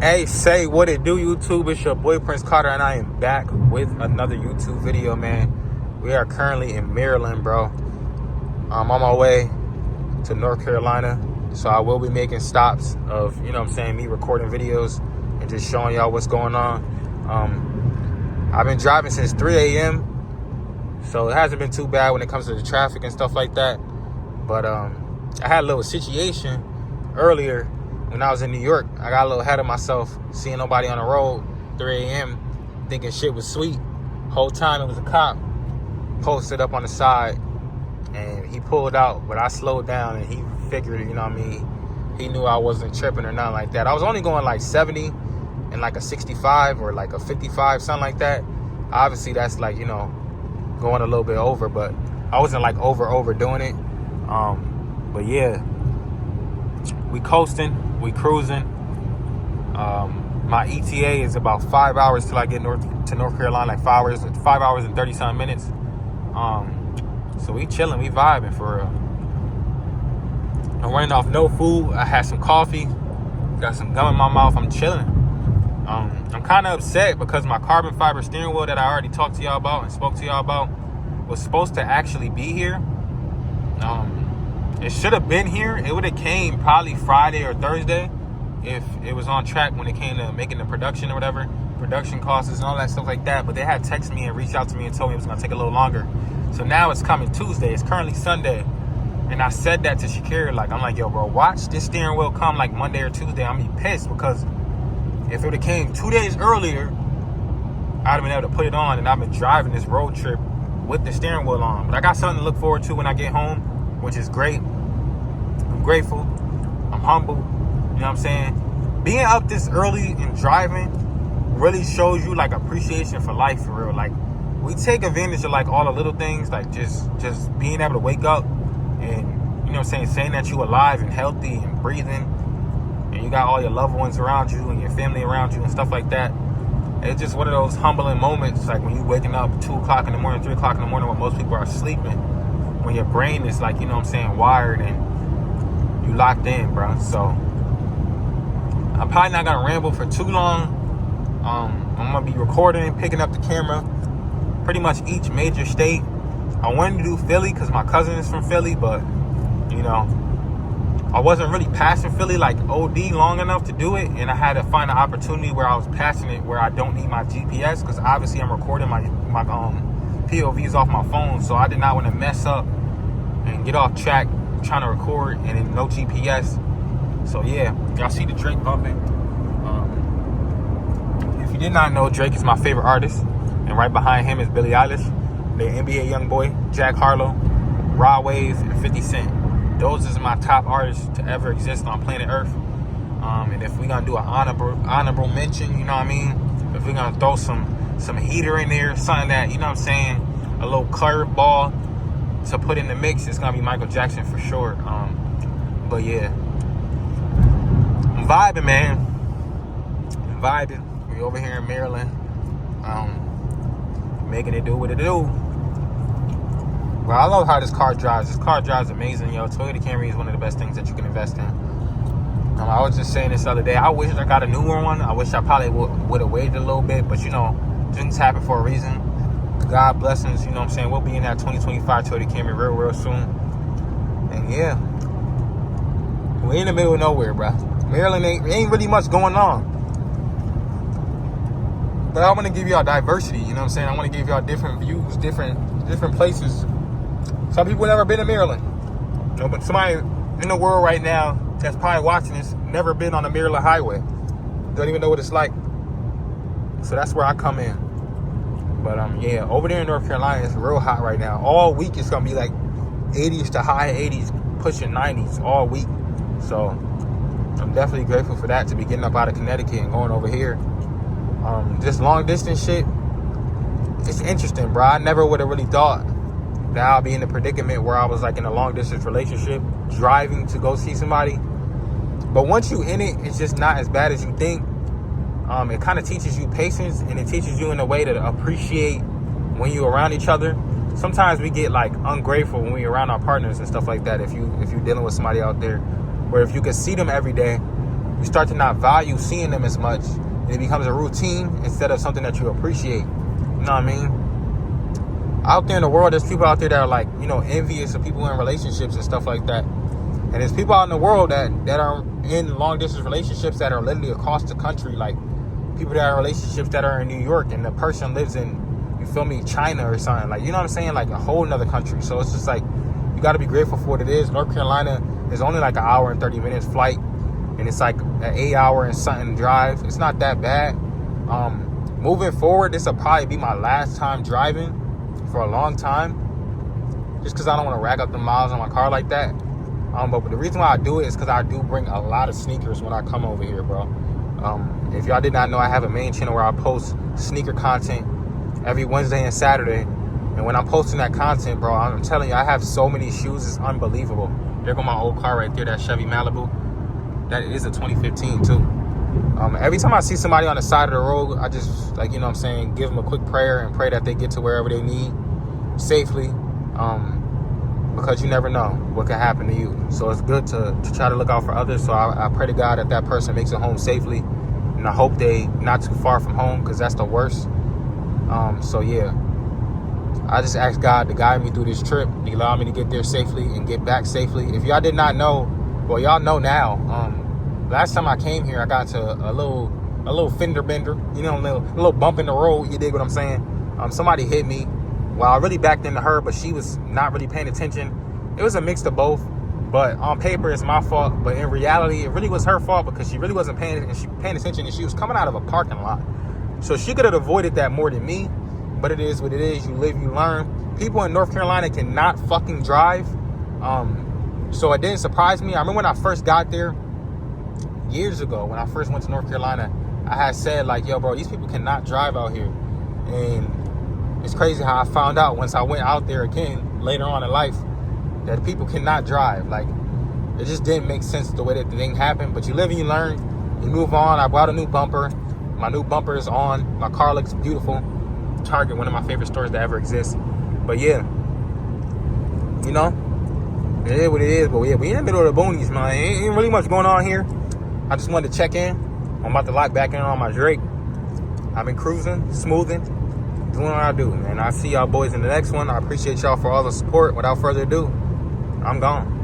Hey, say what it do, YouTube. It's your boy Prince Carter, and I am back with another YouTube video, man. We are currently in Maryland, bro. I'm on my way to North Carolina, so I will be making stops of, me recording videos and just showing y'all what's going on. I've been driving since 3 a.m., so it hasn't been too bad when it comes to the traffic and stuff like that. But I had a little situation earlier. When I was in New York, I got a little ahead of myself, seeing nobody on the road, 3 a.m., thinking shit was sweet. Whole time it was a cop posted up on the side, and he pulled out, but I slowed down, and he figured, he knew I wasn't tripping or nothing like that. I was only going like 70 and like a 65 or like a 55, something like that. Obviously, that's like, going a little bit over, but I wasn't like overdoing it. But yeah, we coasting. We cruising. My ETA is about 5 hours till I get to North Carolina, like 5 hours and 30-something minutes. So we chilling, we vibing for real. I'm running off no food. I had some coffee, got some gum in my mouth. I'm chilling. I'm kind of upset because my carbon fiber steering wheel that I already talked to y'all about and spoke to y'all about was supposed to actually be here. It should have been here. It would have came probably Friday or Thursday if it was on track when it came to making the production or whatever, production costs and all that stuff like that. But they had texted me and reached out to me and told me it was going to take a little longer. So now it's coming Tuesday. It's currently Sunday. And I said that to Shakira. I'm like, yo, bro, watch this steering wheel come like Monday or Tuesday. I'm going to be pissed because if it would have came 2 days earlier, I'd have been able to put it on. And I've been driving this road trip with the steering wheel on. But I got something to look forward to when I get home, which is great. I'm grateful. I'm humble. You know what I'm saying? Being up this early and driving really shows you like appreciation for life, for real. Like, we take advantage of like all the little things, like just being able to wake up and, saying that you alive and healthy and breathing, and you got all your loved ones around you and your family around you and stuff like that. It's just one of those humbling moments, like when you waking up 2 o'clock in the morning, 3 o'clock in the morning when most people are sleeping, when your brain is like, wired and you locked in, bro. So I'm probably not gonna ramble for too long. I'm gonna be recording, picking up the camera, pretty much each major state. I wanted to do Philly because my cousin is from Philly, but I wasn't really passing Philly like OD long enough to do it, and I had to find an opportunity where I was passing it where I don't need my GPS, because obviously I'm recording my POVs off my phone, so I did not want to mess up and get off track trying to record and then no GPS. So yeah, y'all see the Drake bumping. If you did not know, Drake is my favorite artist, and right behind him is Billie Eilish, the NBA YoungBoy, Jack Harlow, Rod Wave, and 50 Cent. Those is my top artists to ever exist on planet Earth. And if we're gonna do an honorable mention, if we're gonna throw some heater in there, something that, a little curveball to put in the mix, it's gonna be Michael Jackson for sure. But yeah, I'm vibing, man. I'm vibing. We over here in Maryland, making it do what it do. Well, I love how this car drives. This car drives amazing, yo. Toyota Camry is one of the best things that you can invest in. I was just saying this the other day, I wish I got a newer one. I wish I probably would have waited a little bit, but things happen for a reason. God blessings, we'll be in that 2025 Toyota Camry real soon. And yeah, we're in the middle of nowhere, bro. Maryland ain't really much going on. But I want to give y'all diversity, I want to give y'all different views, different places. Some people never been to Maryland. But somebody in the world right now that's probably watching this never been on the Maryland highway. Don't even know what it's like. So that's where I come in. But yeah, over there in North Carolina, it's real hot right now. All week it's gonna be like 80s to high 80s, pushing 90s all week. So I'm definitely grateful for that, to be getting up out of Connecticut and going over here. Just long distance shit, it's interesting, bro. I never would have really thought that I'll be in a predicament where I was like in a long distance relationship, driving to go see somebody. But once you in it, it's just not as bad as you think. It kind of teaches you patience, and it teaches you in a way to appreciate when you're around each other. Sometimes we get like ungrateful when we're around our partners and stuff like that. If you're dealing with somebody out there, where if you could see them every day, you start to not value seeing them as much, and it becomes a routine instead of something that you appreciate. You know what I mean? Out there in the world, there's people out there that are like, you know, envious of people in relationships and stuff like that. And there's people out in the world that are in long distance relationships that are literally across the country, like people that are in relationships that are in New York and the person lives in, you feel me, China or something. Like, you know what I'm saying? Like a whole nother country. So it's just like, you got to be grateful for what it is. North Carolina is only like an hour and 30 minutes flight, and it's like an 8 hour and something drive. It's not that bad. Moving forward, this will probably be my last time driving for a long time, just because I don't want to rack up the miles on my car like that. But the reason why I do it is because I do bring a lot of sneakers when I come over here, bro. If y'all did not know, I have a main channel where I post sneaker content every Wednesday and Saturday. And when I'm posting that content, bro, I'm telling you, I have so many shoes. It's unbelievable. There go my old car right there, that Chevy Malibu. That is a 2015 too. Every time I see somebody on the side of the road, I just, like, you know what I'm saying, give them a quick prayer and pray that they get to wherever they need safely. Because you never know what can happen to you. So it's good to try to look out for others. So I pray to God that that person makes it home safely. And I hope they not too far from home, because that's the worst. So yeah, I just ask God to guide me through this trip, to allow me to get there safely and get back safely. If y'all did not know, well, y'all know now. Last time I came here, I got to a little fender bender, you know, a little bump in the road. You dig what I'm saying? Somebody hit me. Well, I really backed into her, but she was not really paying attention. It was a mix of both, but on paper, it's my fault. But in reality, it really was her fault, because she really wasn't paying attention, and she was coming out of a parking lot. So she could have avoided that more than me, but it is what it is. You live, you learn. People in North Carolina cannot fucking drive. So it didn't surprise me. I remember when I first got there years ago, when I first went to North Carolina, I had said, like, yo, bro, these people cannot drive out here. And it's crazy how I found out once I went out there again later on in life that people cannot drive. Like, it just didn't make sense the way that the thing happened. But you live and you learn. You move on. I bought a new bumper. My new bumper is on. My car looks beautiful. Target, one of my favorite stores that ever exists. But yeah, you know, it is what it is. But yeah, we in the middle of the boonies, man. Ain't really much going on here. I just wanted to check in. I'm about to lock back in on my Drake. I've been cruising, smoothing, doing what I do, man. I see y'all boys in the next one. I appreciate y'all for all the support. Without further ado, I'm gone.